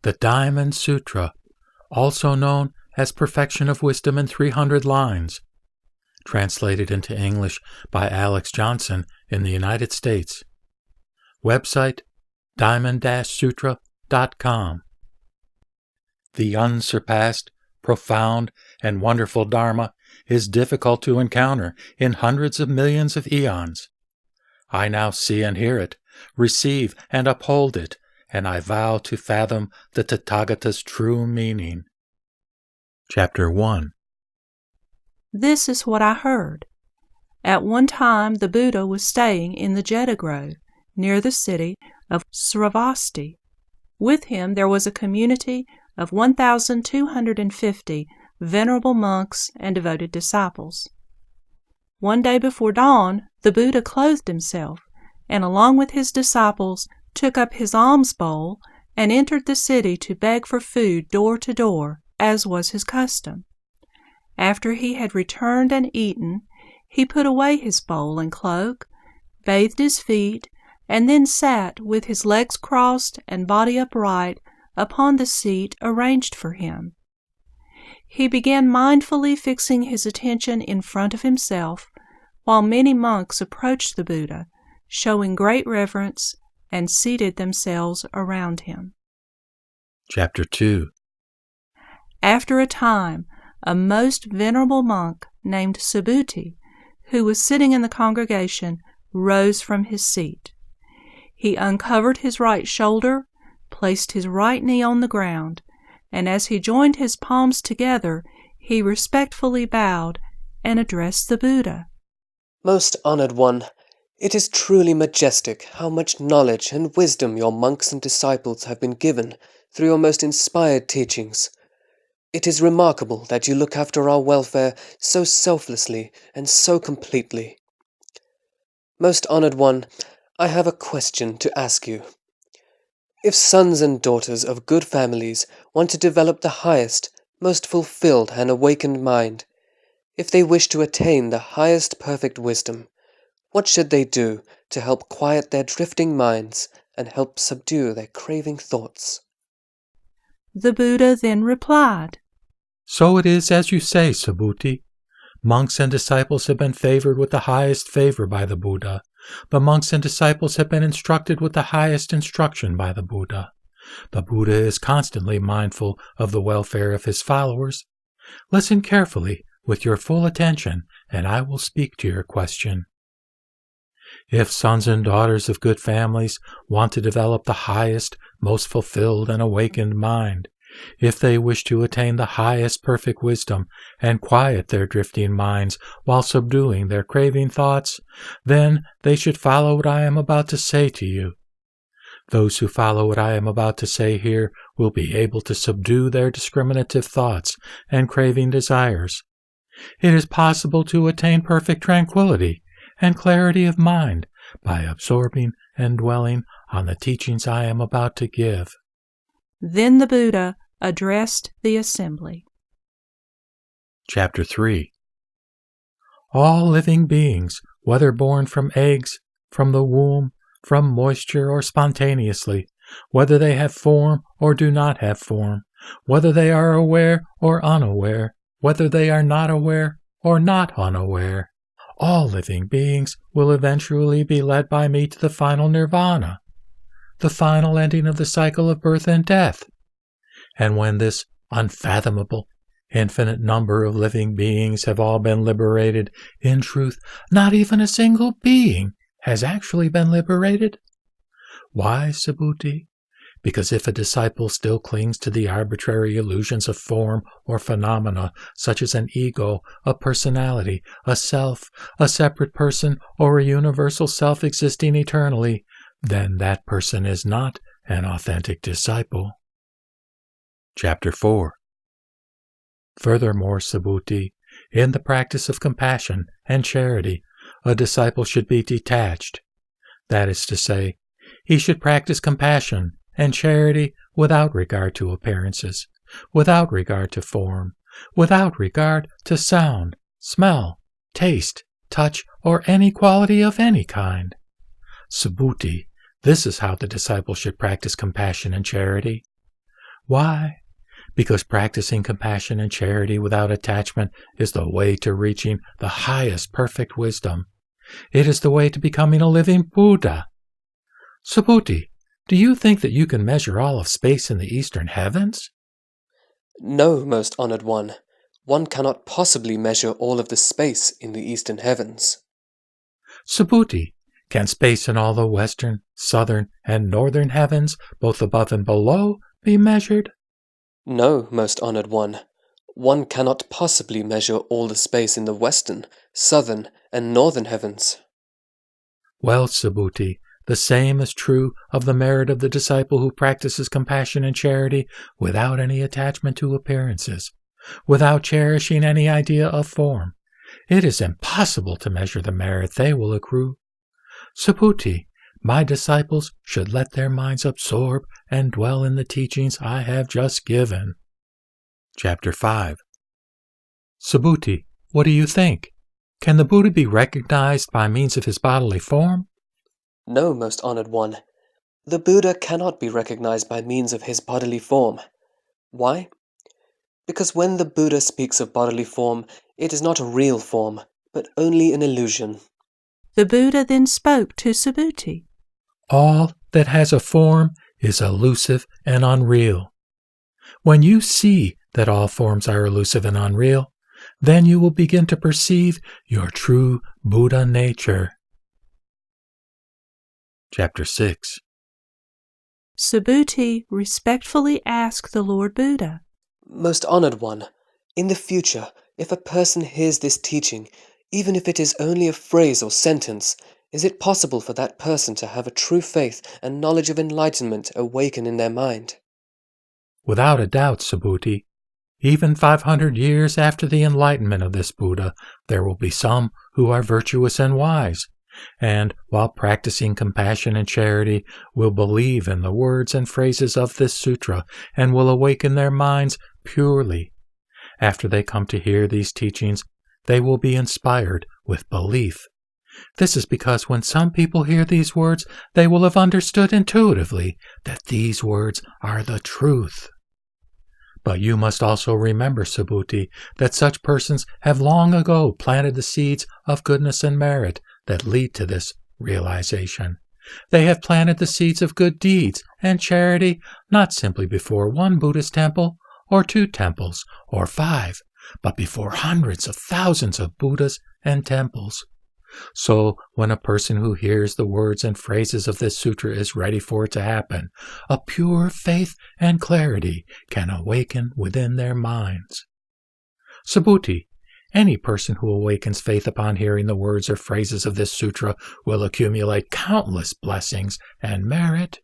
the Diamond Sutra, also known as Perfection of Wisdom in 300 Lines, translated into English by Alex Johnson in the United States. Website diamond-sutra.com. The unsurpassed, profound, and wonderful Dharma is difficult to encounter in hundreds of millions of eons. I now see and hear it, receive and uphold it, and I vow to fathom the Tathagata's true meaning. Chapter 1. This is what I heard. At one time the Buddha was staying in the Jeta Grove, near the city of Sravasti. With him there was a community of 1,250 venerable monks and devoted disciples. One day before dawn, the Buddha clothed himself, and along with his disciples took up his alms bowl and entered the city to beg for food door to door, as was his custom. After he had returned and eaten, he put away his bowl and cloak, bathed his feet, and then sat with his legs crossed and body upright upon the seat arranged for him. He began mindfully fixing his attention in front of himself, while many monks approached the Buddha, showing great reverence, and seated themselves around him. Chapter 2. After a time, a most venerable monk named Subhuti, who was sitting in the congregation, rose from his seat. He uncovered his right shoulder, placed his right knee on the ground, and as he joined his palms together, he respectfully bowed and addressed the Buddha. Most honored one, it is truly majestic how much knowledge and wisdom your monks and disciples have been given through your most inspired teachings. It is remarkable that you look after our welfare so selflessly and so completely. Most honored one, I have a question to ask you. If sons and daughters of good families want to develop the highest, most fulfilled and awakened mind, if they wish to attain the highest perfect wisdom, what should they do to help quiet their drifting minds and help subdue their craving thoughts? The Buddha then replied, So it is as you say, Subhuti. Monks and disciples have been favored with the highest favor by the Buddha. The monks and disciples have been instructed with the highest instruction by the Buddha. The Buddha is constantly mindful of the welfare of his followers. Listen carefully with your full attention, and I will speak to your question. If sons and daughters of good families want to develop the highest, most fulfilled and awakened mind, if they wish to attain the highest perfect wisdom and quiet their drifting minds while subduing their craving thoughts, then they should follow what I am about to say to you. Those who follow what I am about to say here will be able to subdue their discriminative thoughts and craving desires. It is possible to attain perfect tranquility and clarity of mind by absorbing and dwelling on the teachings I am about to give. Then the Buddha addressed the assembly. Chapter 3. All living beings, whether born from eggs, from the womb, from moisture or spontaneously, whether they have form or do not have form, whether they are aware or unaware, whether they are not aware or not unaware, all living beings will eventually be led by me to the final nirvana, the final ending of the cycle of birth and death. And when this unfathomable, infinite number of living beings have all been liberated, in truth, not even a single being has actually been liberated. Why, Subhuti? Because if a disciple still clings to the arbitrary illusions of form or phenomena, such as an ego, a personality, a self, a separate person, or a universal self existing eternally, then that person is not an authentic disciple. Chapter 4. Furthermore, Subhuti, in the practice of compassion and charity, a disciple should be detached. That is to say, he should practice compassion and charity without regard to appearances, without regard to form, without regard to sound, smell, taste, touch, or any quality of any kind. Subhuti, this is how the disciple should practice compassion and charity. Why? Because practicing compassion and charity without attachment is the way to reaching the highest perfect wisdom. It is the way to becoming a living Buddha. Subhuti, do you think that you can measure all of space in the eastern heavens? No, most honored one. One cannot possibly measure all of the space in the eastern heavens. Subhuti, can space in all the western, southern, and northern heavens, both above and below, be measured? No, most honored one. One cannot possibly measure all the space in the western, southern, and northern heavens. Well, Subhuti, the same is true of the merit of the disciple who practices compassion and charity without any attachment to appearances, without cherishing any idea of form. It is impossible to measure the merit they will accrue. Subhuti, my disciples should let their minds absorb and dwell in the teachings I have just given. Chapter 5. Subhuti, what do you think? Can the Buddha be recognized by means of his bodily form? No, most honored one. The Buddha cannot be recognized by means of his bodily form. Why? Because when the Buddha speaks of bodily form, it is not a real form, but only an illusion. The Buddha then spoke to Subhuti. All that has a form is elusive and unreal. When you see that all forms are elusive and unreal, then you will begin to perceive your true Buddha nature. Chapter 6. Subhuti respectfully asked the Lord Buddha, Most honored one, in the future, if a person hears this teaching, even if it is only a phrase or sentence, is it possible for that person to have a true faith and knowledge of enlightenment awaken in their mind? Without a doubt, Subhuti, even 500 years after the enlightenment of this Buddha, there will be some who are virtuous and wise, and, while practicing compassion and charity, will believe in the words and phrases of this sutra and will awaken their minds purely. After they come to hear these teachings, they will be inspired with belief. This is because when some people hear these words, they will have understood intuitively that these words are the truth. But you must also remember, Subhuti, that such persons have long ago planted the seeds of goodness and merit that lead to this realization. They have planted the seeds of good deeds and charity not simply before one Buddhist temple, or 2 temples, or 5, but before hundreds of thousands of Buddhas and temples. So, when a person who hears the words and phrases of this sutra is ready for it to happen, a pure faith and clarity can awaken within their minds. Subhuti, any person who awakens faith upon hearing the words or phrases of this sutra will accumulate countless blessings and merit.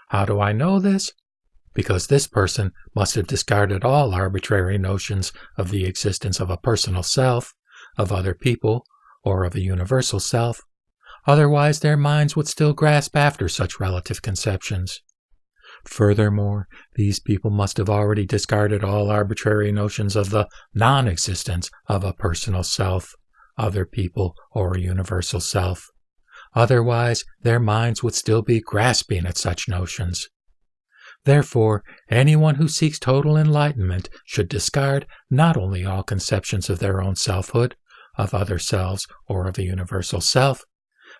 How do I know this? Because this person must have discarded all arbitrary notions of the existence of a personal self, of other people, or of a universal self. Otherwise, their minds would still grasp after such relative conceptions. Furthermore, these people must have already discarded all arbitrary notions of the non-existence of a personal self, other people, or a universal self. Otherwise, their minds would still be grasping at such notions. Therefore, anyone who seeks total enlightenment should discard not only all conceptions of their own selfhood, of other selves, or of a universal self,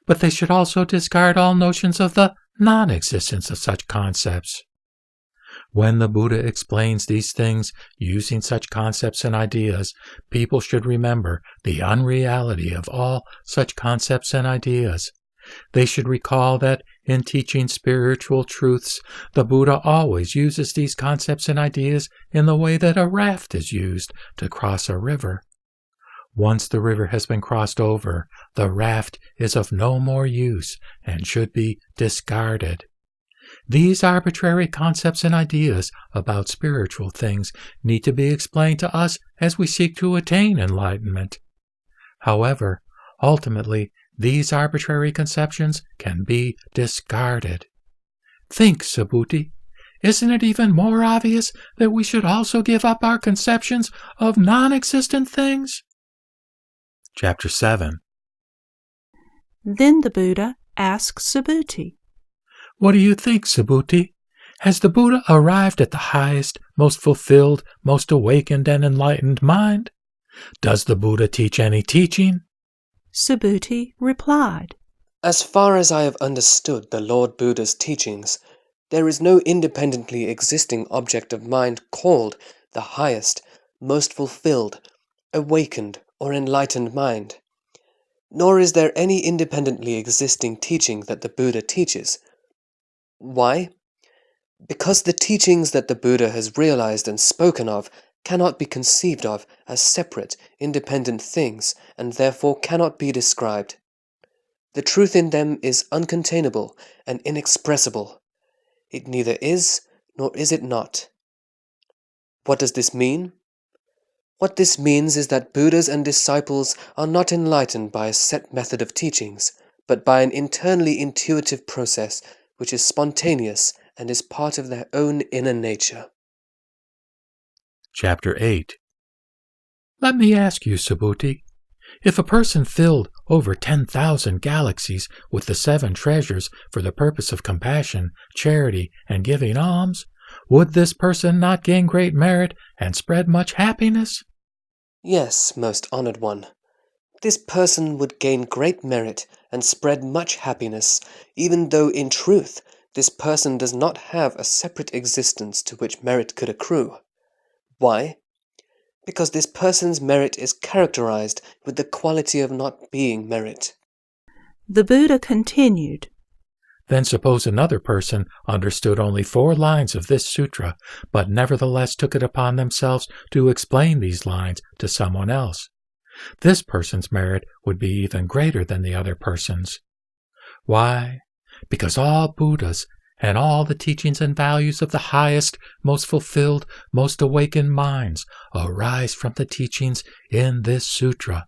but they should also discard all notions of the non-existence of such concepts. When the Buddha explains these things using such concepts and ideas, people should remember the unreality of all such concepts and ideas. They should recall that in teaching spiritual truths, the Buddha always uses these concepts and ideas in the way that a raft is used to cross a river. Once the river has been crossed over, the raft is of no more use and should be discarded. These arbitrary concepts and ideas about spiritual things need to be explained to us as we seek to attain enlightenment. However, ultimately, these arbitrary conceptions can be discarded. Think, Subhuti, isn't it even more obvious that we should also give up our conceptions of non-existent things? Chapter 7. Then the Buddha asked Subhuti, What do you think, Subhuti? Has the Buddha arrived at the highest, most fulfilled, most awakened and enlightened mind? Does the Buddha teach any teaching? Subhuti replied, As far as I have understood the Lord Buddha's teachings, there is no independently existing object of mind called the highest, most fulfilled, awakened, or enlightened mind. Nor is there any independently existing teaching that the Buddha teaches. Why? Because the teachings that the Buddha has realized and spoken of cannot be conceived of as separate, independent things, and therefore cannot be described. The truth in them is uncontainable and inexpressible. It neither is, nor is it not. What does this mean? What this means is that Buddhas and disciples are not enlightened by a set method of teachings, but by an internally intuitive process which is spontaneous and is part of their own inner nature. Chapter 8. Let me ask you, Subhuti, if a person filled over 10,000 galaxies with the 7 treasures for the purpose of compassion, charity, and giving alms, would this person not gain great merit and spread much happiness? Yes, most honored one. This person would gain great merit and spread much happiness, even though in truth this person does not have a separate existence to which merit could accrue. Why? Because this person's merit is characterized with the quality of not being merit. The Buddha continued, Then suppose another person understood only 4 lines of this sutra, but nevertheless took it upon themselves to explain these lines to someone else. This person's merit would be even greater than the other person's. Why? Because all Buddhas and all the teachings and values of the highest, most fulfilled, most awakened minds arise from the teachings in this sutra.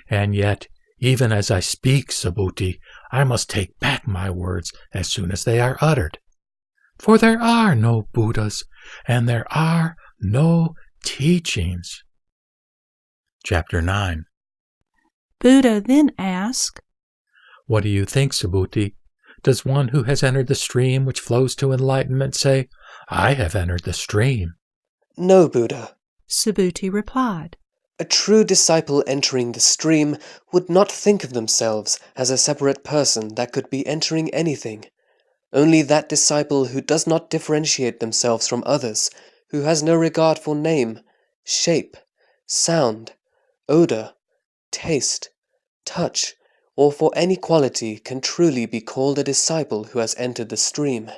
And yet, even as I speak, Subhuti, I must take back my words as soon as they are uttered. For there are no Buddhas, and there are no teachings. Chapter 9. Buddha then asked, What do you think, Subhuti? Does one who has entered the stream which flows to enlightenment say, I have entered the stream? No, Buddha. Subhuti replied, A true disciple entering the stream would not think of themselves as a separate person that could be entering anything. Only that disciple who does not differentiate themselves from others, who has no regard for name, shape, sound, odor, taste, touch, or for any quality can truly be called a disciple who has entered the stream.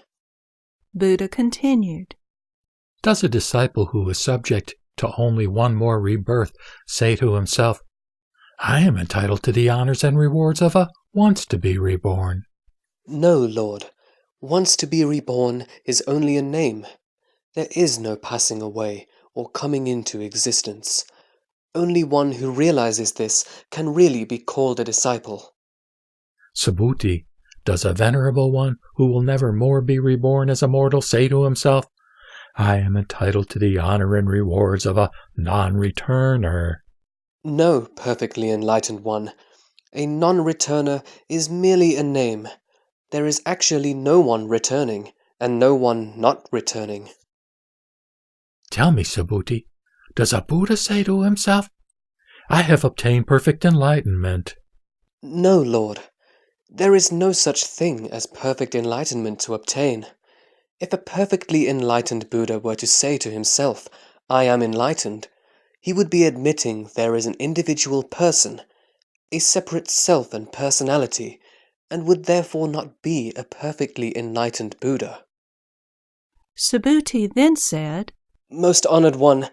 Buddha continued, Does a disciple who is subject to only one more rebirth say to himself, I am entitled to the honors and rewards of a once to be reborn? No, Lord. Once to be reborn is only a name. There is no passing away or coming into existence. Only one who realizes this can really be called a disciple. Subhuti, does a venerable one who will never more be reborn as a mortal say to himself, I am entitled to the honor and rewards of a non-returner? No, perfectly enlightened one. A non-returner is merely a name. There is actually no one returning, and no one not returning. Tell me, Subhuti, does a Buddha say to himself, I have obtained perfect enlightenment? No, Lord. There is no such thing as perfect enlightenment to obtain. If a perfectly enlightened Buddha were to say to himself, I am enlightened, he would be admitting there is an individual person, a separate self and personality, and would therefore not be a perfectly enlightened Buddha. Subhuti then said, Most honored one,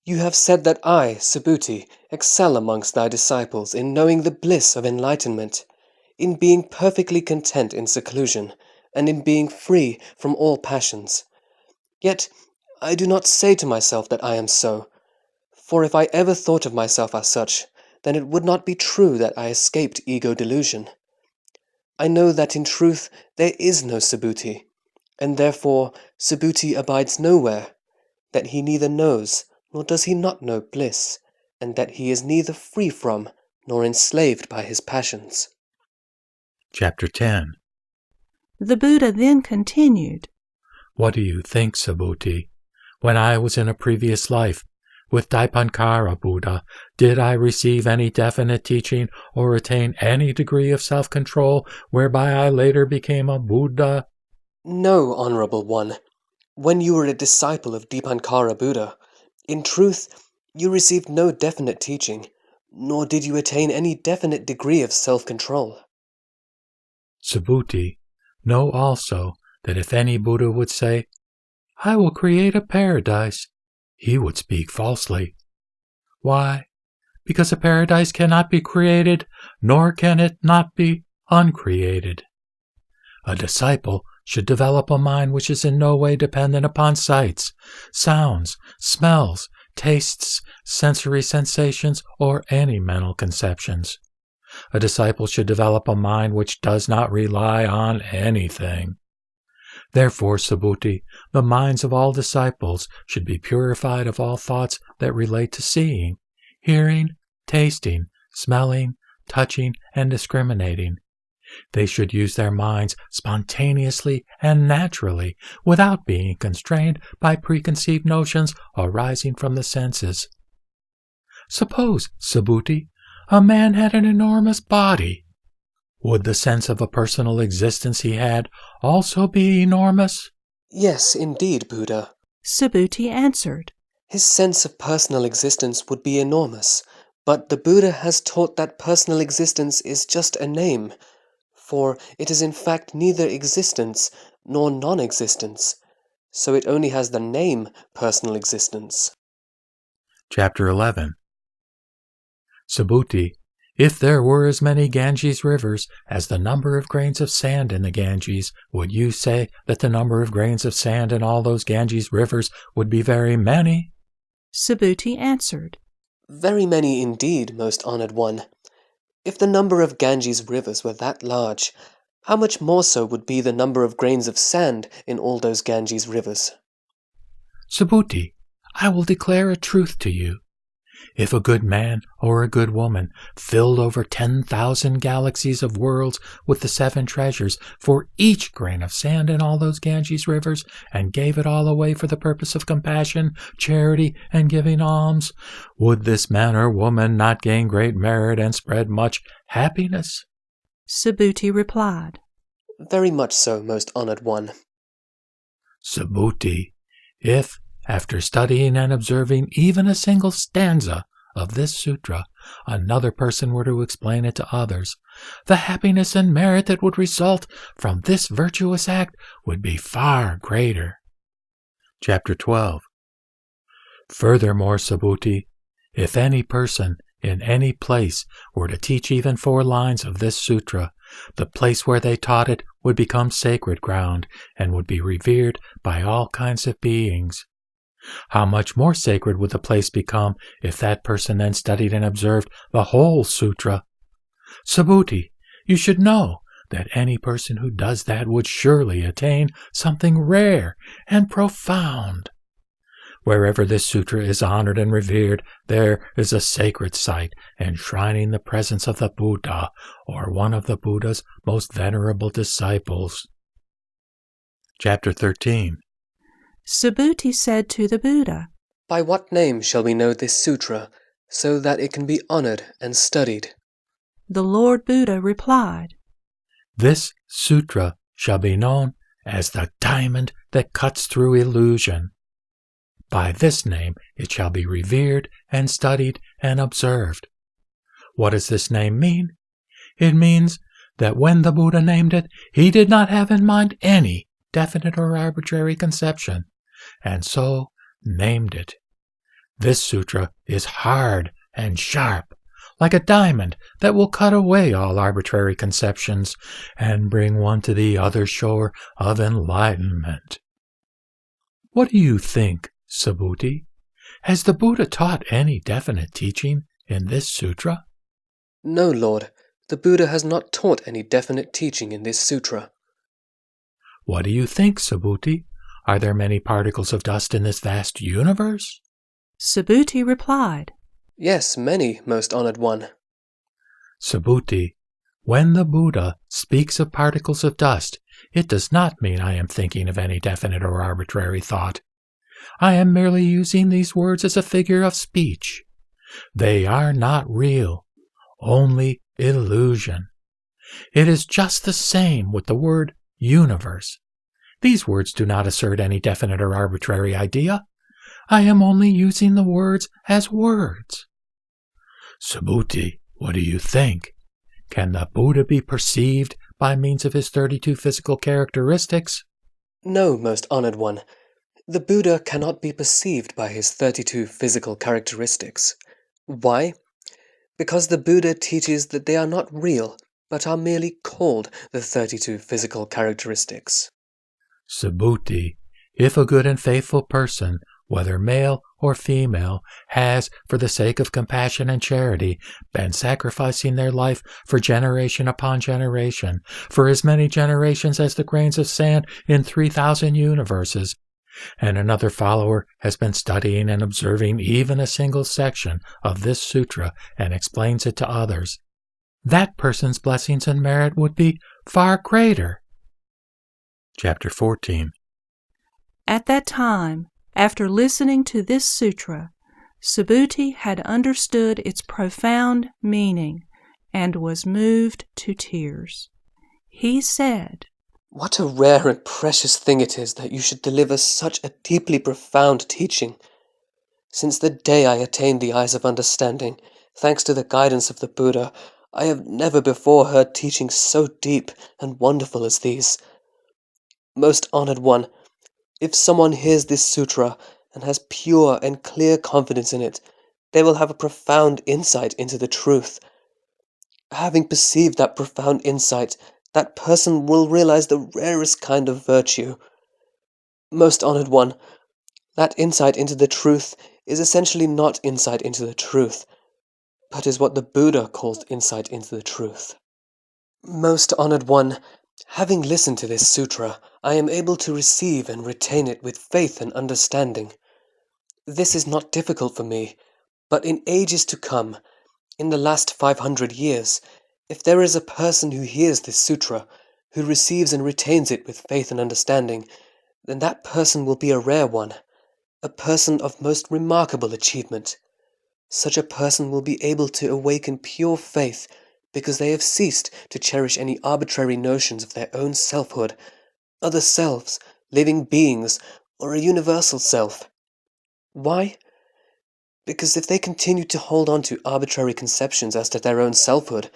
you have said that I, Subhuti, excel amongst thy disciples in knowing the bliss of enlightenment, in being perfectly content in seclusion, and in being free from all passions. Yet I do not say to myself that I am so, for if I ever thought of myself as such, then it would not be true that I escaped ego delusion. I know that in truth there is no Subhuti, and therefore Subhuti abides nowhere, that he neither knows nor does he not know bliss, and that he is neither free from nor enslaved by his passions. Chapter 10. The Buddha then continued, What do you think, Subhuti? When I was in a previous life, with Dharmachakra Buddha, did I receive any definite teaching or attain any degree of self-control whereby I later became a Buddha? No, Honorable One. When you were a disciple of Dharmachakra Buddha, in truth, you received no definite teaching, nor did you attain any definite degree of self-control. Subhuti, know also that if any Buddha would say, I will create a paradise, he would speak falsely. Why? Because a paradise cannot be created, nor can it not be uncreated. A disciple should develop a mind which is in no way dependent upon sights, sounds, smells, tastes, sensory sensations, or any mental conceptions. A disciple should develop a mind which does not rely on anything. Therefore, Subhuti, the minds of all disciples should be purified of all thoughts that relate to seeing, hearing, tasting, smelling, touching, and discriminating. They should use their minds spontaneously and naturally, without being constrained by preconceived notions arising from the senses. Suppose, Subhuti, a man had an enormous body. Would the sense of a personal existence he had also be enormous? Yes, indeed, Buddha. Subhuti answered. His sense of personal existence would be enormous, but the Buddha has taught that personal existence is just a name, for it is in fact neither existence nor non-existence, so it only has the name personal existence. Chapter 11. Subhuti, if there were as many Ganges rivers as the number of grains of sand in the Ganges, would you say that the number of grains of sand in all those Ganges rivers would be very many? Subhuti answered. Very many indeed, most honored one. If the number of Ganges rivers were that large, how much more so would be the number of grains of sand in all those Ganges rivers? Subhuti, I will declare a truth to you. If a good man or a good woman filled over 10,000 galaxies of worlds with the 7 treasures for each grain of sand in all those Ganges rivers, and gave it all away for the purpose of compassion, charity, and giving alms, would this man or woman not gain great merit and spread much happiness? Subhuti replied. Very much so, most honored one. Subhuti, if, after studying and observing even a single stanza of this sutra, another person were to explain it to others, the happiness and merit that would result from this virtuous act would be far greater. Chapter 12. Furthermore, Subhuti, if any person in any place were to teach even 4 lines of this sutra, the place where they taught it would become sacred ground and would be revered by all kinds of beings. How much more sacred would the place become if that person then studied and observed the whole sutra? Subhuti, you should know that any person who does that would surely attain something rare and profound. Wherever this sutra is honored and revered, there is a sacred site enshrining the presence of the Buddha or one of the Buddha's most venerable disciples. Chapter 13. Subhuti said to the Buddha, By what name shall we know this sutra, so that it can be honored and studied? The Lord Buddha replied, This sutra shall be known as the diamond that cuts through illusion. By this name it shall be revered and studied and observed. What does this name mean? It means that when the Buddha named it, he did not have in mind any definite or arbitrary conception, and so named it. This sutra is hard and sharp, like a diamond that will cut away all arbitrary conceptions and bring one to the other shore of enlightenment. What do you think, Subhuti? Has the Buddha taught any definite teaching in this sutra? No, Lord. The Buddha has not taught any definite teaching in this sutra. What do you think, Subhuti? Are there many particles of dust in this vast universe? Subhuti replied, Yes, many, most honored one. Subhuti, when the Buddha speaks of particles of dust, it does not mean I am thinking of any definite or arbitrary thought. I am merely using these words as a figure of speech. They are not real, only illusion. It is just the same with the word universe. These words do not assert any definite or arbitrary idea. I am only using the words as words. Subhuti, what do you think? Can the Buddha be perceived by means of his 32 physical characteristics? No, most honored one. The Buddha cannot be perceived by his 32 physical characteristics. Why? Because the Buddha teaches that they are not real, but are merely called the 32 physical characteristics. Subhuti, if a good and faithful person, whether male or female, has, for the sake of compassion and charity, been sacrificing their life for generation upon generation, for as many generations as the grains of sand in 3,000 universes, and another follower has been studying and observing even a single section of this sutra and explains it to others, that person's blessings and merit would be far greater. Chapter 14. At that time, after listening to this sutra, Subhuti had understood its profound meaning and was moved to tears. He said, "What a rare and precious thing it is that you should deliver such a deeply profound teaching. Since the day I attained the eyes of understanding, thanks to the guidance of the Buddha, I have never before heard teachings so deep and wonderful as these. Most honored one, if someone hears this sutra and has pure and clear confidence in it, they will have a profound insight into the truth. Having perceived that profound insight, that person will realize the rarest kind of virtue. Most honored one, that insight into the truth is essentially not insight into the truth, but is what the Buddha calls insight into the truth. Most honored one, having listened to this sutra, I am able to receive and retain it with faith and understanding. This is not difficult for me, but in ages to come, in the last 500 years, if there is a person who hears this sutra, who receives and retains it with faith and understanding, then that person will be a rare one, a person of most remarkable achievement. Such a person will be able to awaken pure faith because they have ceased to cherish any arbitrary notions of their own selfhood, other selves, living beings, or a universal self. Why? Because if they continue to hold on to arbitrary conceptions as to their own selfhood,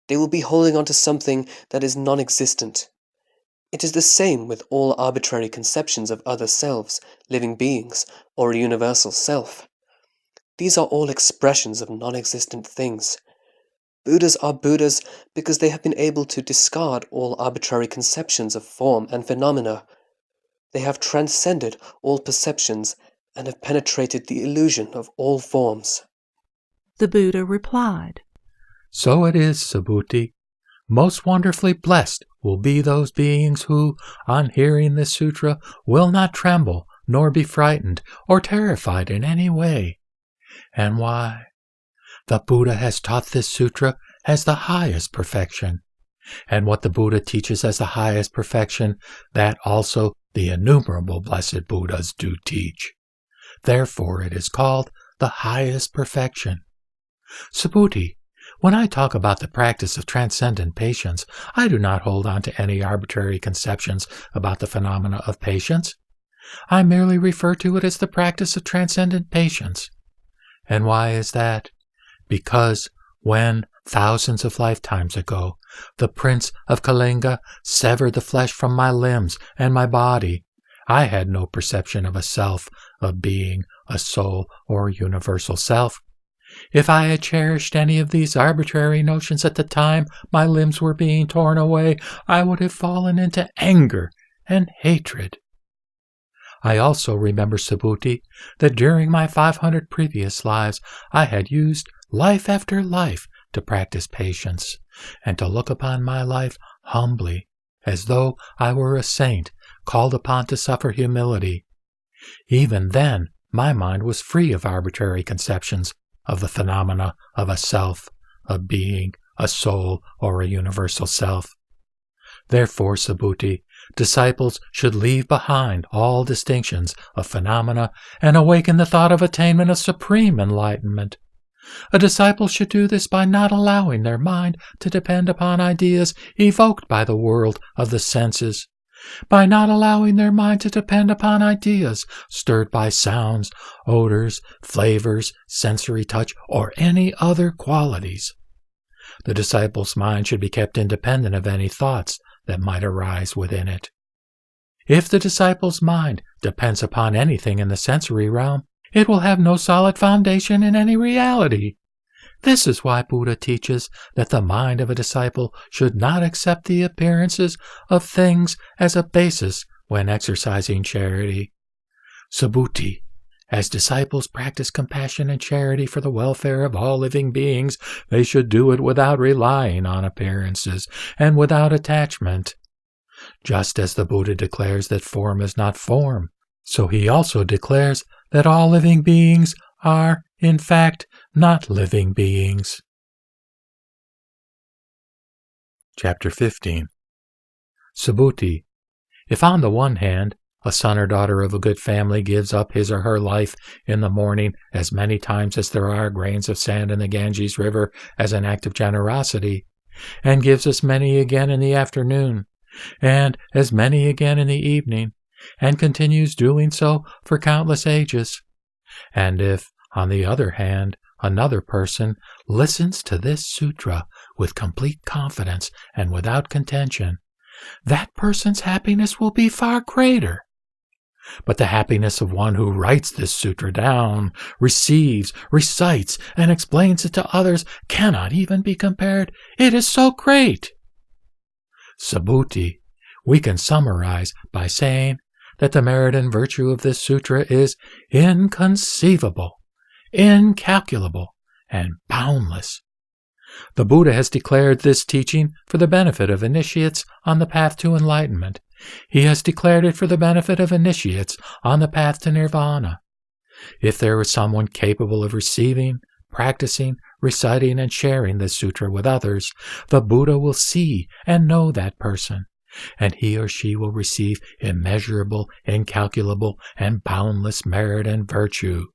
they will be holding on to something that is non-existent. It is the same with all arbitrary conceptions of other selves, living beings, or a universal self. These are all expressions of non-existent things. Buddhas are Buddhas because they have been able to discard all arbitrary conceptions of form and phenomena. They have transcended all perceptions and have penetrated the illusion of all forms. The Buddha replied, So it is, Subhuti. Most wonderfully blessed will be those beings who, on hearing this sutra, will not tremble, nor be frightened, or terrified in any way. And why? The Buddha has taught this sutra as the highest perfection. And what the Buddha teaches as the highest perfection, that also the innumerable blessed Buddhas do teach. Therefore it is called the highest perfection. Subhuti, when I talk about the practice of transcendent patience, I do not hold on to any arbitrary conceptions about the phenomena of patience. I merely refer to it as the practice of transcendent patience. And why is that? Because when, thousands of lifetimes ago, the Prince of Kalinga severed the flesh from my limbs and my body, I had no perception of a self, a being, a soul, or a universal self. If I had cherished any of these arbitrary notions at the time my limbs were being torn away, I would have fallen into anger and hatred. I also remember, Subhuti, that during my 500 previous lives I had used life after life to practice patience, and to look upon my life humbly, as though I were a saint called upon to suffer humility. Even then, my mind was free of arbitrary conceptions of the phenomena of a self, a being, a soul, or a universal self. Therefore, Subhuti, disciples should leave behind all distinctions of phenomena and awaken the thought of attainment of supreme enlightenment. A disciple should do this by not allowing their mind to depend upon ideas evoked by the world of the senses, by not allowing their mind to depend upon ideas stirred by sounds, odors, flavors, sensory touch, or any other qualities. The disciple's mind should be kept independent of any thoughts that might arise within it. If the disciple's mind depends upon anything in the sensory realm, it will have no solid foundation in any reality. This is why Buddha teaches that the mind of a disciple should not accept the appearances of things as a basis when exercising charity. Subhuti, as disciples practice compassion and charity for the welfare of all living beings, they should do it without relying on appearances and without attachment. Just as the Buddha declares that form is not form, so he also declares that all living beings are, in fact, not living beings. Chapter 15. Subhuti, if on the one hand, a son or daughter of a good family gives up his or her life in the morning as many times as there are grains of sand in the Ganges River as an act of generosity, and gives as many again in the afternoon, and as many again in the evening, and continues doing so for countless ages. And if, on the other hand, another person listens to this sutra with complete confidence and without contention, that person's happiness will be far greater. But the happiness of one who writes this sutra down, receives, recites, and explains it to others cannot even be compared. It is so great. Subhuti, we can summarize by saying that the merit and virtue of this sutra is inconceivable, incalculable, and boundless. The Buddha has declared this teaching for the benefit of initiates on the path to enlightenment. He has declared it for the benefit of initiates on the path to nirvana. If there is someone capable of receiving, practicing, reciting, and sharing this sutra with others, the Buddha will see and know that person, and he or she will receive immeasurable, incalculable, and boundless merit and virtue.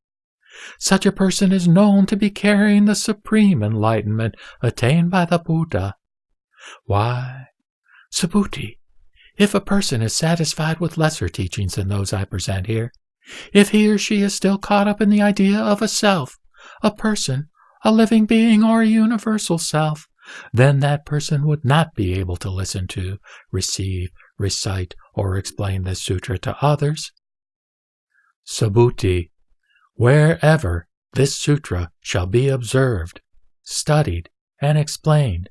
Such a person is known to be carrying the supreme enlightenment attained by the Buddha. Why? Subhuti, if a person is satisfied with lesser teachings than those I present here, if he or she is still caught up in the idea of a self, a person, a living being, or a universal self, then that person would not be able to listen to, receive, recite, or explain this sutra to others. Subhuti, wherever this sutra shall be observed, studied, and explained,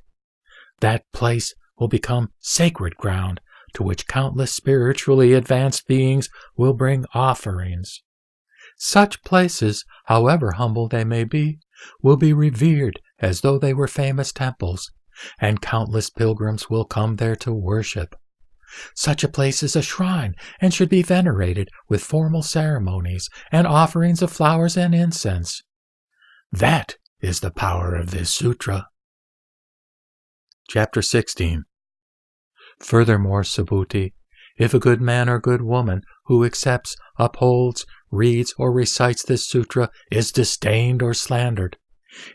that place will become sacred ground to which countless spiritually advanced beings will bring offerings. Such places, however humble they may be, will be revered as though they were famous temples, and countless pilgrims will come there to worship. Such a place is a shrine and should be venerated with formal ceremonies and offerings of flowers and incense. That is the power of this sutra. Chapter 16. Furthermore, Subhuti, if a good man or good woman who accepts, upholds, reads, or recites this sutra is disdained or slandered,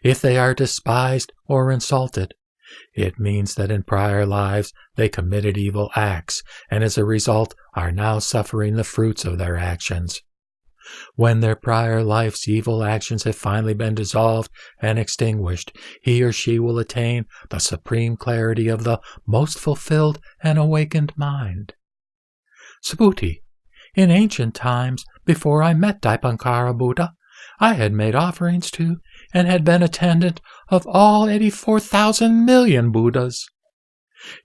if they are despised or insulted, it means that in prior lives they committed evil acts, and as a result are now suffering the fruits of their actions. When their prior life's evil actions have finally been dissolved and extinguished, he or she will attain the supreme clarity of the most fulfilled and awakened mind. Subhuti, in ancient times, before I met Dharmachakra Buddha, I had made offerings to and had been attendant of all 84,000 million Buddhas.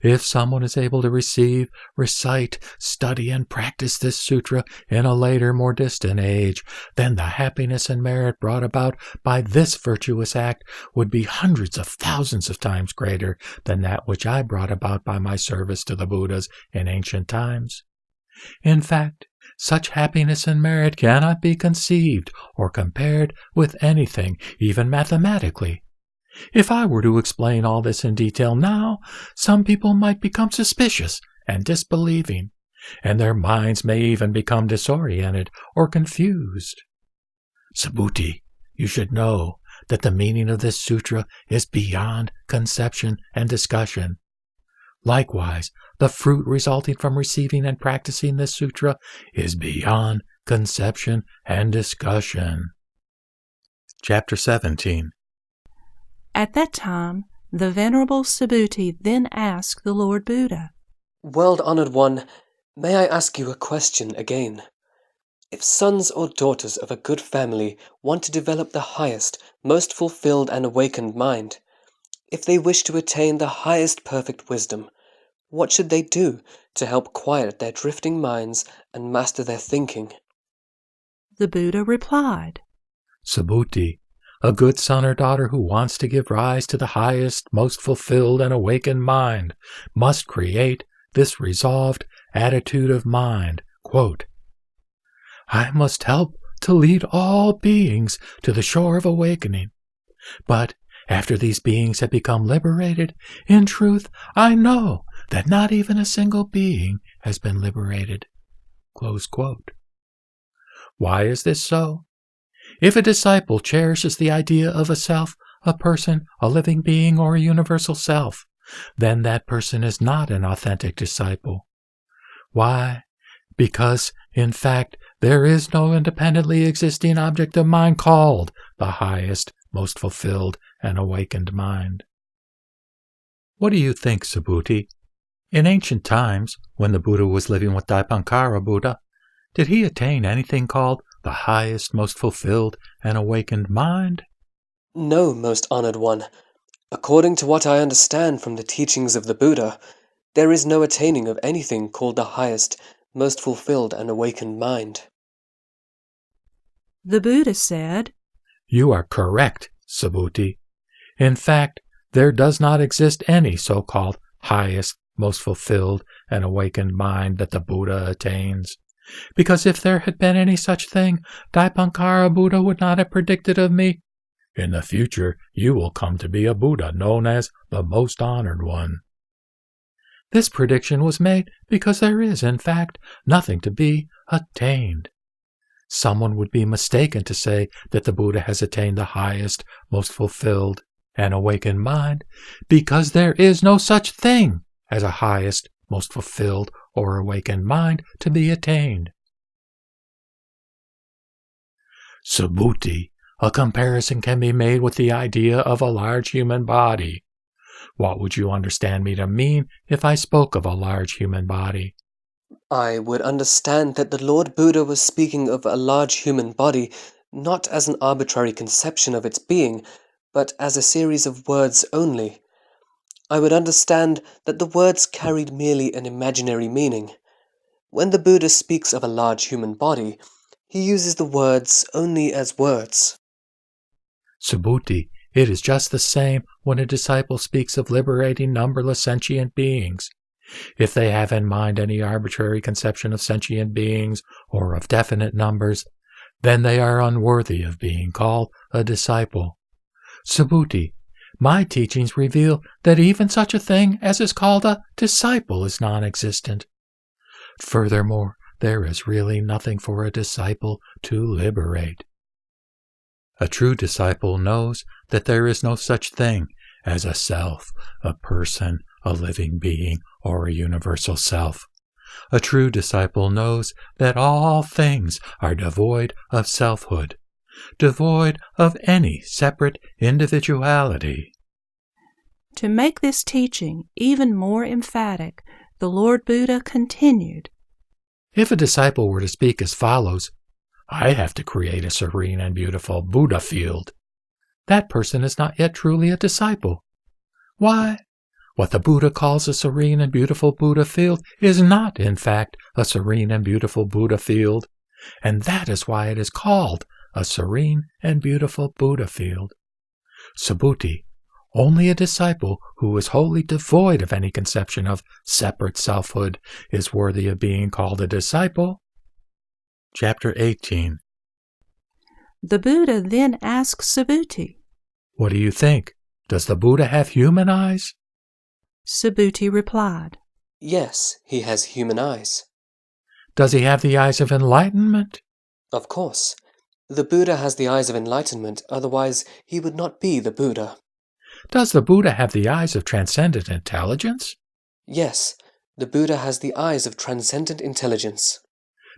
If someone is able to receive, recite, study, and practice this sutra in a later, more distant age, then the happiness and merit brought about by this virtuous act would be hundreds of thousands of times greater than that which I brought about by my service to the Buddhas in ancient times. In fact, such happiness and merit cannot be conceived or compared with anything, even mathematically. If I were to explain all this in detail now, some people might become suspicious and disbelieving, and their minds may even become disoriented or confused. Subhuti, you should know that the meaning of this sutra is beyond conception and discussion. Likewise, the fruit resulting from receiving and practicing this sutra is beyond conception and discussion. Chapter 17. At that time, the Venerable Subhuti then asked the Lord Buddha, World-honored one, may I ask you a question again? If sons or daughters of a good family want to develop the highest, most fulfilled and awakened mind, if they wish to attain the highest perfect wisdom, what should they do to help quiet their drifting minds and master their thinking? The Buddha replied, Subhuti, a good son or daughter who wants to give rise to the highest, most fulfilled and awakened mind must create this resolved attitude of mind. Quote, I must help to lead all beings to the shore of awakening. But after these beings have become liberated, in truth, I know that not even a single being has been liberated. Close quote. Why is this so? If a disciple cherishes the idea of a self, a person, a living being, or a universal self, then that person is not an authentic disciple. Why? Because, in fact, there is no independently existing object of mind called the highest, most fulfilled, and awakened mind. What do you think, Subhuti? In ancient times, when the Buddha was living with Dharmachakra Buddha, did he attain anything called the highest, most fulfilled, and awakened mind? No, most honored one. According to what I understand from the teachings of the Buddha, there is no attaining of anything called the highest, most fulfilled and awakened mind. The Buddha said, You are correct, Subhuti. In fact, there does not exist any so-called highest, most fulfilled and awakened mind that the Buddha attains. Because if there had been any such thing, Dharmachakra Buddha would not have predicted of me, In the future you will come to be a Buddha known as the Most Honored One. This prediction was made because there is, in fact, nothing to be attained. Someone would be mistaken to say that the Buddha has attained the highest, most fulfilled, and awakened mind, because there is no such thing as a highest, most fulfilled, or awakened mind to be attained. Subhuti, a comparison can be made with the idea of a large human body. What would you understand me to mean if I spoke of a large human body? I would understand that the Lord Buddha was speaking of a large human body not as an arbitrary conception of its being, but as a series of words only. I would understand that the words carried merely an imaginary meaning. When the Buddha speaks of a large human body, he uses the words only as words. Subhuti, it is just the same when a disciple speaks of liberating numberless sentient beings. If they have in mind any arbitrary conception of sentient beings or of definite numbers, then they are unworthy of being called a disciple. Subhuti, my teachings reveal that even such a thing as is called a disciple is non-existent. Furthermore, there is really nothing for a disciple to liberate. A true disciple knows that there is no such thing as a self, a person, a living being, or a universal self. A true disciple knows that all things are devoid of selfhood, devoid of any separate individuality. To make this teaching even more emphatic, the Lord Buddha continued, If a disciple were to speak as follows, I have to create a serene and beautiful Buddha field, that person is not yet truly a disciple. Why? What the Buddha calls a serene and beautiful Buddha field is not, in fact, a serene and beautiful Buddha field, and that is why it is called a serene and beautiful Buddha field. Subhuti, only a disciple who is wholly devoid of any conception of separate selfhood is worthy of being called a disciple. Chapter 18. The Buddha then asked Subhuti, What do you think? Does the Buddha have human eyes? Subhuti replied, Yes, he has human eyes. Does he have the eyes of enlightenment? Of course. The Buddha has the eyes of enlightenment, otherwise he would not be the Buddha. Does the Buddha have the eyes of transcendent intelligence? Yes, the Buddha has the eyes of transcendent intelligence.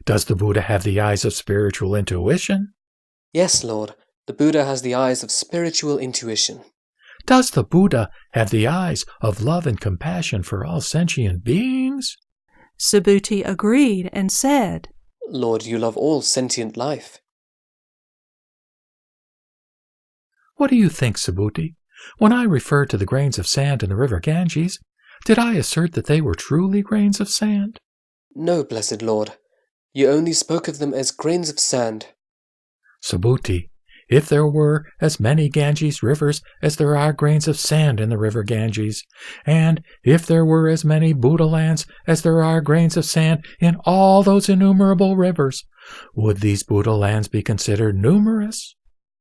Does the Buddha have the eyes of spiritual intuition? Yes, Lord, the Buddha has the eyes of spiritual intuition. Does the Buddha have the eyes of love and compassion for all sentient beings? Subhuti agreed and said, Lord, you love all sentient life. What do you think, Subhuti? When I referred to the grains of sand in the river Ganges, did I assert that they were truly grains of sand? No, blessed Lord. You only spoke of them as grains of sand. Subhuti, if there were as many Ganges rivers as there are grains of sand in the river Ganges, and if there were as many Buddha lands as there are grains of sand in all those innumerable rivers, would these Buddha lands be considered numerous?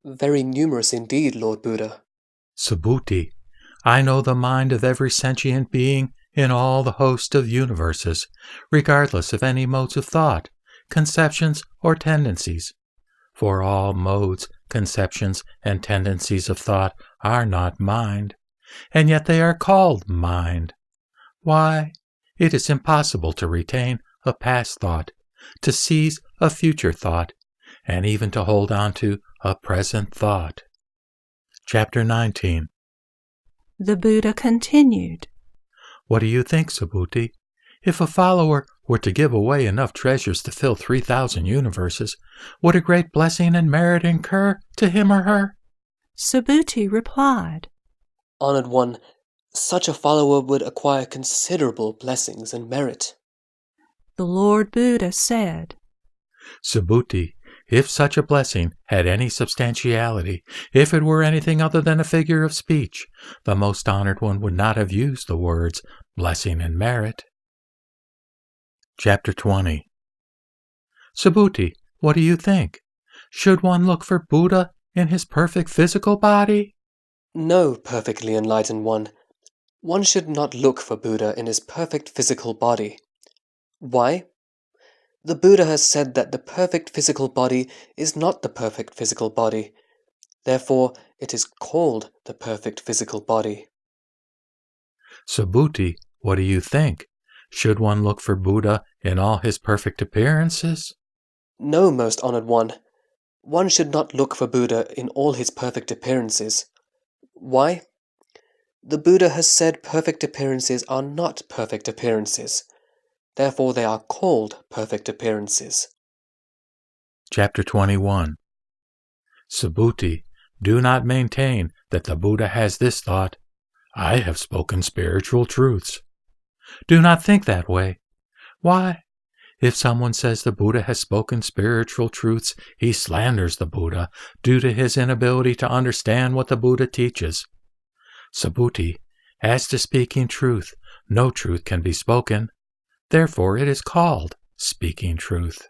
Very numerous indeed, Lord Buddha. Subhuti, I know the mind of every sentient being in all the host of universes, regardless of any modes of thought, conceptions, or tendencies. For all modes, conceptions, and tendencies of thought are not mind, and yet they are called mind. Why? It is impossible to retain a past thought, to seize a future thought, and even to hold on to a present thought. Chapter 19. The Buddha continued, What do you think, Subhuti? If a follower were to give away enough treasures to fill 3,000 universes, would a great blessing and merit incur to him or her? Subhuti replied, Honored one, such a follower would acquire considerable blessings and merit. The Lord Buddha said, Subhuti, if such a blessing had any substantiality, if it were anything other than a figure of speech, the most honored one would not have used the words blessing and merit. Chapter 20. Subhuti, what do you think? Should one look for Buddha in his perfect physical body? No, perfectly enlightened one. One should not look for Buddha in his perfect physical body. Why? The Buddha has said that the perfect physical body is not the perfect physical body. Therefore, it is called the perfect physical body. Subhuti, what do you think? Should one look for Buddha in all his perfect appearances? No, most honored one. One should not look for Buddha in all his perfect appearances. Why? The Buddha has said perfect appearances are not perfect appearances. Therefore they are called perfect appearances. Chapter 21. Subhuti, do not maintain that the Buddha has this thought, I have spoken spiritual truths. Do not think that way. Why? If someone says the Buddha has spoken spiritual truths, he slanders the Buddha due to his inability to understand what the Buddha teaches. Subhuti, as to speaking truth, no truth can be spoken. Therefore it is called speaking truth.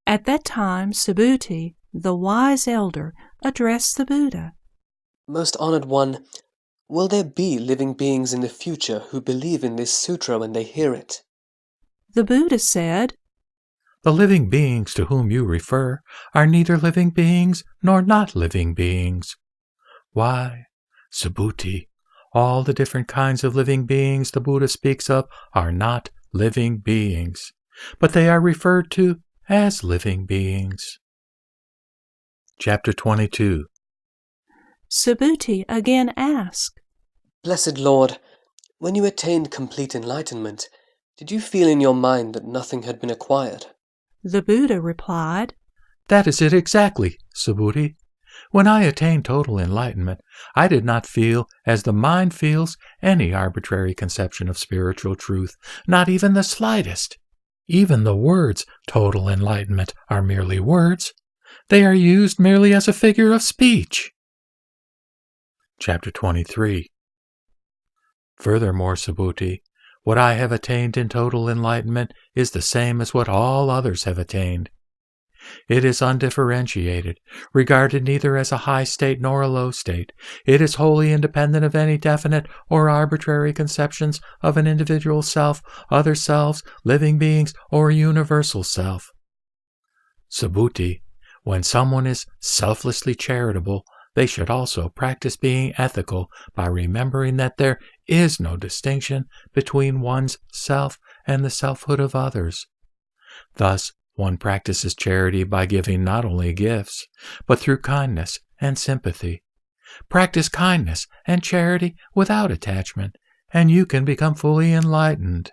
At that time Subhuti, the wise elder, addressed the Buddha. Most honored one, will there be living beings in the future who believe in this sutra when they hear it? The Buddha said, The living beings to whom you refer are neither living beings nor not living beings. Why, Subhuti, all the different kinds of living beings the Buddha speaks of are not living beings, but they are referred to as living beings. Chapter 22. Subhuti again asked, Blessed Lord, when you attained complete enlightenment, did you feel in your mind that nothing had been acquired? The Buddha replied, That is it exactly, Subhuti. When I attained total enlightenment, I did not feel, as the mind feels, any arbitrary conception of spiritual truth, not even the slightest. Even the words total enlightenment are merely words. They are used merely as a figure of speech. Chapter 23. Furthermore, Subhuti, what I have attained in total enlightenment is the same as what all others have attained. It is undifferentiated, regarded neither as a high state nor a low state. It is wholly independent of any definite or arbitrary conceptions of an individual self, other selves, living beings, or a universal self. Subhuti, when someone is selflessly charitable, they should also practice being ethical by remembering that there is no distinction between one's self and the selfhood of others. Thus, one practices charity by giving not only gifts, but through kindness and sympathy. Practice kindness and charity without attachment, and you can become fully enlightened.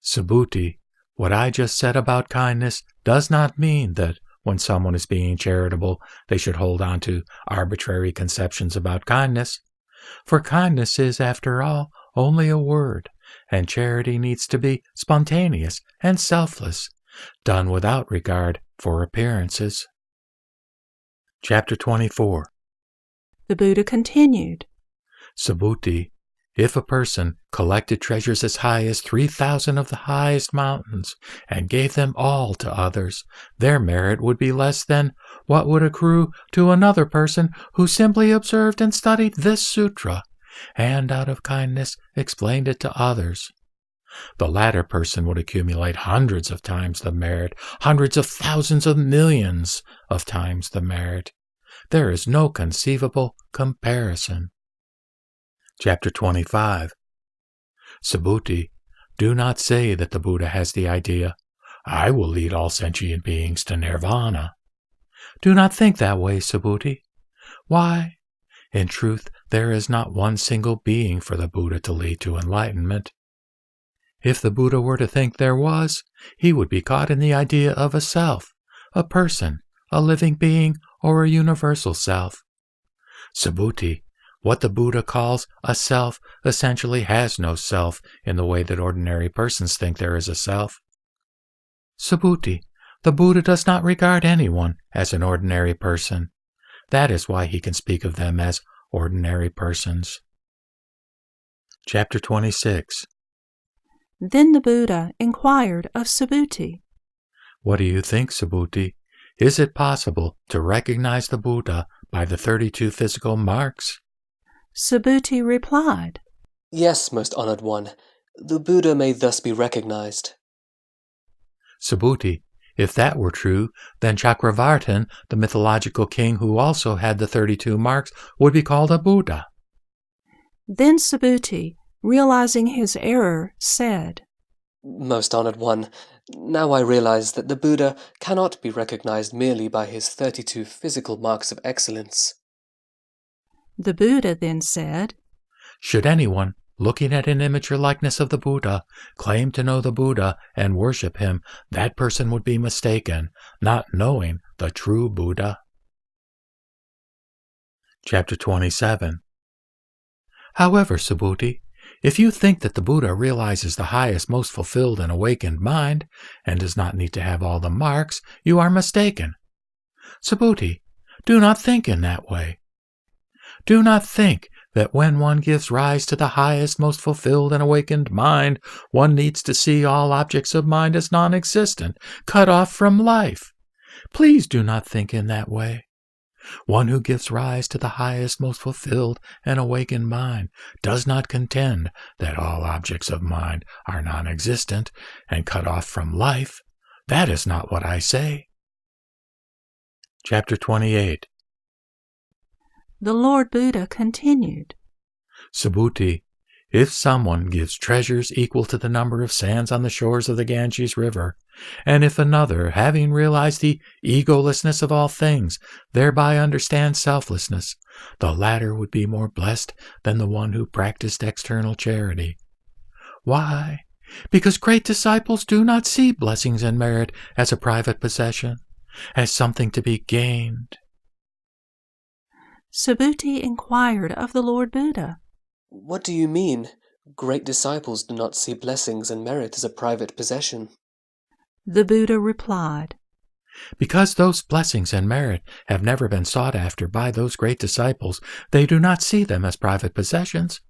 Subhuti, what I just said about kindness does not mean that when someone is being charitable, they should hold on to arbitrary conceptions about kindness. For kindness is, after all, only a word, and charity needs to be spontaneous and selfless, done without regard for appearances. Chapter 24. The Buddha continued, Subhuti, if a person collected treasures as high as 3,000 of the highest mountains and gave them all to others, their merit would be less than what would accrue to another person who simply observed and studied this sutra, and out of kindness explained it to others. The latter person would accumulate hundreds of times the merit, hundreds of thousands of millions of times the merit. There is no conceivable comparison. Chapter 25. Subhuti, do not say that the Buddha has the idea, I will lead all sentient beings to nirvana. Do not think that way, Subhuti. Why? In truth, there is not one single being for the Buddha to lead to enlightenment. If the Buddha were to think there was, he would be caught in the idea of a self, a person, a living being, or a universal self. Subhuti, what the Buddha calls a self essentially has no self in the way that ordinary persons think there is a self. Subhuti, the Buddha does not regard anyone as an ordinary person. That is why he can speak of them as ordinary persons. Chapter 26. Then the Buddha inquired of Subhuti, What do you think, Subhuti? Is it possible to recognize the Buddha by the 32 physical marks? Subhuti replied, Yes, most honored one, the Buddha may thus be recognized. Subhuti, if that were true, then Chakravartin, the mythological king who also had the 32 marks, would be called a Buddha. Then Subhuti, realizing his error, said, Most honored one, now I realize that the Buddha cannot be recognized merely by his 32 physical marks of excellence. The Buddha then said, Should anyone, looking at an image or likeness of the Buddha, claim to know the Buddha and worship him, that person would be mistaken, not knowing the true Buddha. Chapter 27. However, Subhuti, if you think that the Buddha realizes the highest, most fulfilled and awakened mind, and does not need to have all the marks, you are mistaken. Subhuti, do not think in that way. Do not think that when one gives rise to the highest, most fulfilled and awakened mind, one needs to see all objects of mind as non-existent, cut off from life. Please do not think in that way. One who gives rise to the highest, most fulfilled and awakened mind does not contend that all objects of mind are non-existent and cut off from life. That is not what I say. Chapter 28. The Lord Buddha continued, Subhuti, if someone gives treasures equal to the number of sands on the shores of the Ganges River, and if another, having realized the egolessness of all things, thereby understands selflessness, the latter would be more blessed than the one who practiced external charity. Why? Because great disciples do not see blessings and merit as a private possession, as something to be gained. Subhuti inquired of the Lord Buddha, What do you mean? Great disciples do not see blessings and merit as a private possession. The Buddha replied, Because those blessings and merit have never been sought after by those great disciples, they do not see them as private possessions,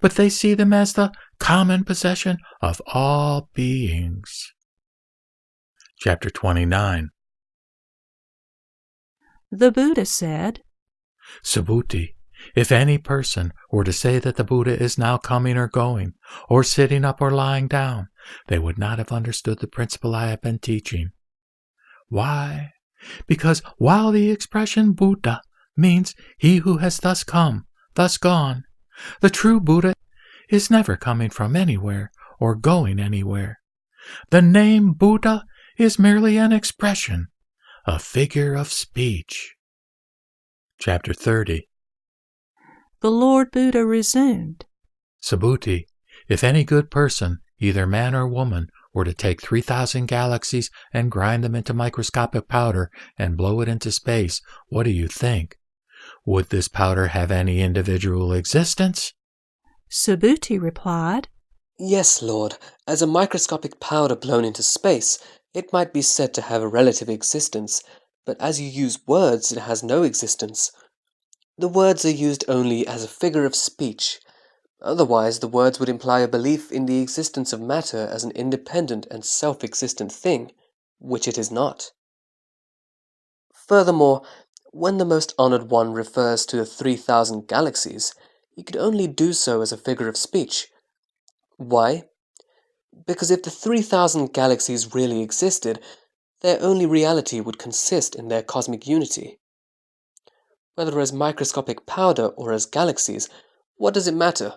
but they see them as the common possession of all beings. Chapter 29. The Buddha said, Subhuti, if any person were to say that the Buddha is now coming or going, or sitting up or lying down, they would not have understood the principle I have been teaching. Why? Because while the expression Buddha means he who has thus come, thus gone, the true Buddha is never coming from anywhere or going anywhere. The name Buddha is merely an expression, a figure of speech. Chapter 30. The Lord Buddha resumed, Subhuti, if any good person, either man or woman, were to take 3,000 galaxies and grind them into microscopic powder and blow it into space, what do you think? Would this powder have any individual existence? Subhuti replied, Yes, Lord, as a microscopic powder blown into space, it might be said to have a relative existence, but as you use words, it has no existence. The words are used only as a figure of speech. Otherwise, the words would imply a belief in the existence of matter as an independent and self-existent thing, which it is not. Furthermore, when the Most Honored One refers to the 3,000 galaxies, he could only do so as a figure of speech. Why? Because if the 3,000 galaxies really existed, their only reality would consist in their cosmic unity. Whether as microscopic powder or as galaxies, what does it matter?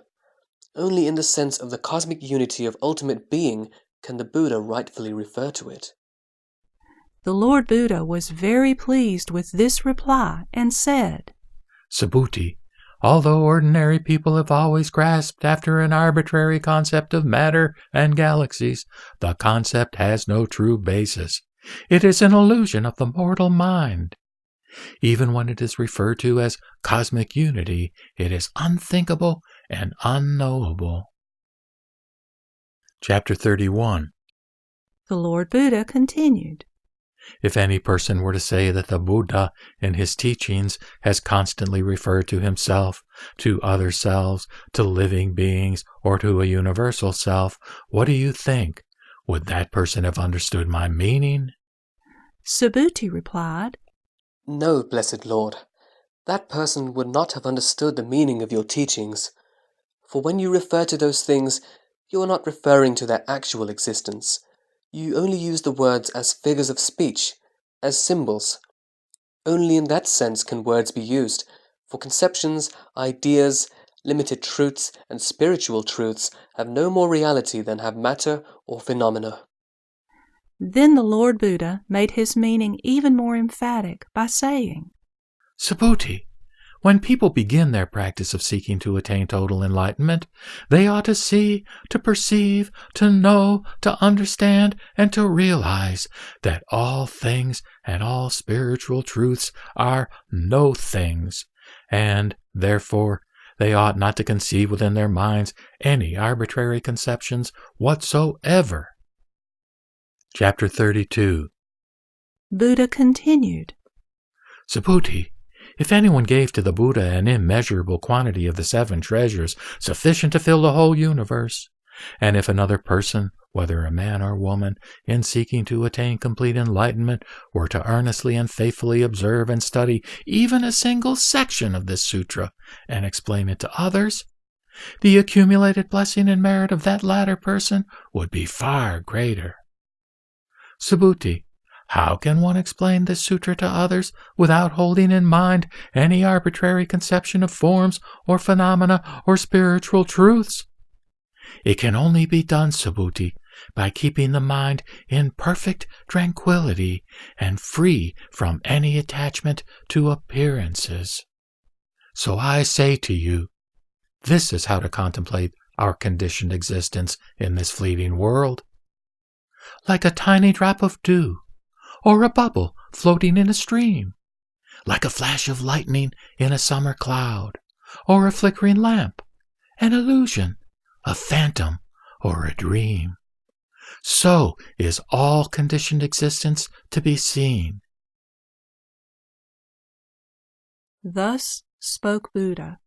Only in the sense of the cosmic unity of ultimate being can the Buddha rightfully refer to it. The Lord Buddha was very pleased with this reply and said, Subhuti, although ordinary people have always grasped after an arbitrary concept of matter and galaxies, the concept has no true basis. It is an illusion of the mortal mind. Even when it is referred to as cosmic unity, it is unthinkable and unknowable. Chapter 31. The Lord Buddha continued, If any person were to say that the Buddha in his teachings has constantly referred to himself, to other selves, to living beings, or to a universal self, what do you think? Would that person have understood my meaning? Subhuti replied, No, blessed Lord, that person would not have understood the meaning of your teachings. For when you refer to those things, you are not referring to their actual existence. You only use the words as figures of speech, as symbols. Only in that sense can words be used, for conceptions, ideas, limited truths, and spiritual truths have no more reality than have matter or phenomena. Then the Lord Buddha made his meaning even more emphatic by saying, Subhuti, when people begin their practice of seeking to attain total enlightenment, they ought to see, to perceive, to know, to understand, and to realize that all things and all spiritual truths are no things, and, therefore, they ought not to conceive within their minds any arbitrary conceptions whatsoever. Chapter 32. Buddha continued, Subhuti, if anyone gave to the Buddha an immeasurable quantity of the 7 treasures, sufficient to fill the whole universe, and if another person, whether a man or woman, in seeking to attain complete enlightenment, were to earnestly and faithfully observe and study even a single section of this sutra and explain it to others, the accumulated blessing and merit of that latter person would be far greater. Subhuti, how can one explain this sutra to others without holding in mind any arbitrary conception of forms or phenomena or spiritual truths? It can only be done, Subhuti, by keeping the mind in perfect tranquility and free from any attachment to appearances. So I say to you, this is how to contemplate our conditioned existence in this fleeting world. Like a tiny drop of dew, or a bubble floating in a stream, like a flash of lightning in a summer cloud, or a flickering lamp, an illusion, a phantom, or a dream. So is all conditioned existence to be seen. Thus spoke Buddha.